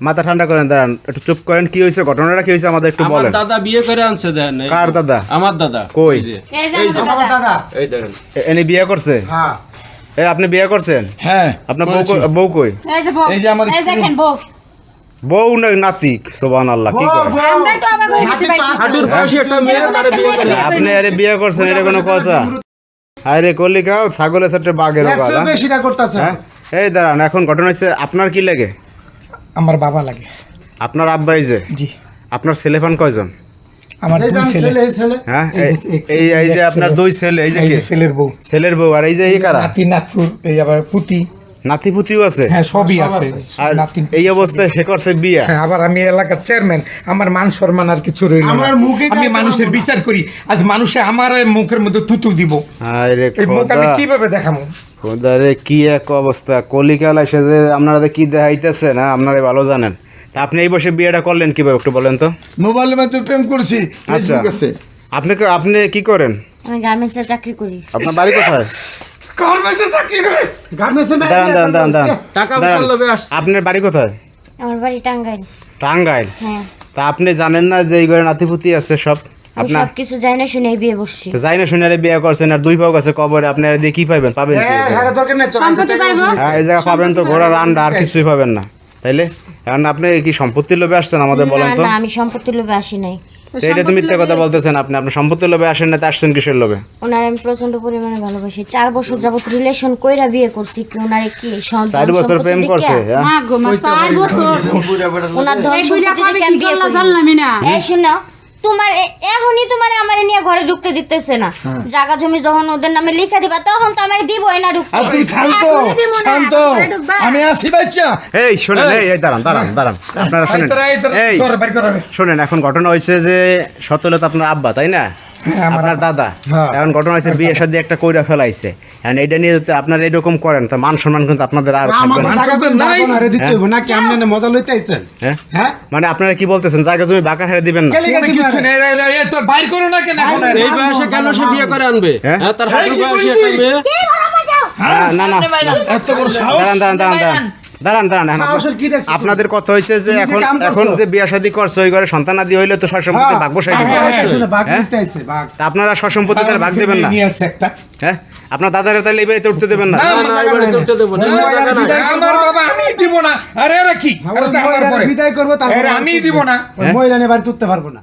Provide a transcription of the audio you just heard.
মাথা ঠান্ডা করেন, দাঁড়ান একটু চুপ করেন। কি হয়েছে, ঘটনাটা কি হয়েছে আমাদের একটু বলেন। দাদা বিয়ে করে আনছে, দেন। কার দাদা? আমার দাদা। কই? এই দেখেন, এনে বিয়ে করছে? আপনি বিয়ে করছেন? হ্যাঁ। আপনার বউ কই? এই যে আমার বউ না নাতি? সুবহানাল্লাহ, কি করে? হাঁটুর বয়সী একটা মেয়ে, তারে বিয়ে করে। আপনি আরে বিয়ে করছেন, এটা কোনো কথা? আরে কলিকা ছাগলের সাথে বাঘের কথা বেশিটা করতেছে। এই দাঁড়ান, এখন ঘটনা হচ্ছে আপনার কি লাগে? আমার বাবা লাগে। আপনার আব্বা? এই যে জি। আপনার ছেলেফান কয়জন? আমার দুই ছেলে। হ্যাঁ, এই যে আপনার দুই ছেলে, এই যে কি? ছেলের বউ। আর এই যে এই কারা? নাতি নাতপুর, এই আবার পুতি নাতি পুতিও আছে? হ্যাঁ, সবই আছে। আর এই অবস্থায় সে করছে বিয়ে? হ্যাঁ, আবার আমি এলাকার চেয়ারম্যান, আমার মান সম্মান আর কিছু রইল না। আমি মানুষের বিচার করি, আজ মানুষে আমার মুখের মধ্যে তুতু দিব। আরে এই মুখ আমি কিভাবে দেখাবো? খোদারে কি এক অবস্থা, কলিকাল এসে যে আপনারা কি দেখাইতেছে না, আপনারা ভালো জানেন। তা আপনি এই বসে বিয়েটা করলেন কিভাবে একটু বলেন তো। মোবাইলের মধ্যে প্রেম করেছি, ফেসবুক আছে। আপনি কি করেন? আমি গার্মেন্টসে চাকরি করি। আপনার বাড়ি কোথায়? গার্মেন্টসে চাকরি করে। গার্মেন্টসে দাঁড়ান। টাকা পয়সা লোভে আসছে। আপনার বাড়ি কোথায়? আমার বাড়ি টাঙ্গাইল। টাঙ্গাইল? হ্যাঁ। তা আপনি জানেন না যে এই ঘরে নাতিপুতি আছে সব? আমি আপনার সবকিছু জানি না, শুনে বিয়ে বসছি। তো যাই না শুনে বিয়ে করছেন, আর দুই পাও আছে কবরে, আপনি আর দিয়ে কি পাবেন? পাবেন কি? সম্পত্তি পাইবো? হ্যাঁ, এই জায়গা পাবেন তো ঘোড়ার আন্ডা, আর কিছুই পাবেন না, তাইলে? এখন আপনি কি সম্পত্তির লোভে আসছেন আমাদের, বলেন তো? না, আমি সম্পত্তির লোভে আসি নাই। তো এটা তো মিথ্যা কথা বলতেছেন আপনি। আপনি সম্পত্তির লোভে আসেন না, তো আসছেন কিসের লোভে? ওনার আমি প্রচন্ড পরিমাণে ভালোবাসি। 4 বছর যাবত রিলেশন কইরা বিয়ে করছি। কি ওনারে কি 4 বছর প্রেম করছে? হ্যাঁ, 4 বছর ওনার ধন সম্পত্তি দেখে আমি বিয়ে করি। এই শোনো, তোমার এখনই তোমার আমারে নিয়ে ঘরে ঢুকতে দিতেছে না। জায়গা জমি যখন ওদের নামে লিখে দিবা, তখন তো আমারে দিবই না ঢুকতে। তুই শান্ত, আমি আসি বাচ্চা। এই শোনেন, এই দাঁড়ান। আপনারা শোনেন, এই শোনেন, এখন ঘটনা হয়েছে যে সতলত আপনার আব্বা, তাই না? আপনার দাদা। এখন ঘটনা হয়েছে বিয়ে শাদী একটা কইরা ফেলাইছে। এখন এইটা নিয়ে যদি আপনারা এরকম করেন, তো মান সম্মান কিন্তু আপনাদের আর থাকবে না। হ্যাঁ, মানে আপনারা কি বলতেছেন, জায়গা জমি বাঁকা হারে দিবেন না? এই বয়সে কেন সে বিয়ে করে আনবে? হ্যাঁ, তার হাঁটুর বয়সী একটা মেয়ে। না, দাঁড়ান। আপনাদের কথা হয়েছে যে এখন যে বিয়া শাদী করছে, ওই ঘরে সন্তান আদি হইলে তো সসম্পত্তি ভাগ বসাই দিবেন। আপনারা সসম্পত্তি তার ভাগ দেবেন না? হ্যাঁ, আপনার দাদারে তাহলে এই বাড়িতে উঠতে দেবেন না? আমি দিব না।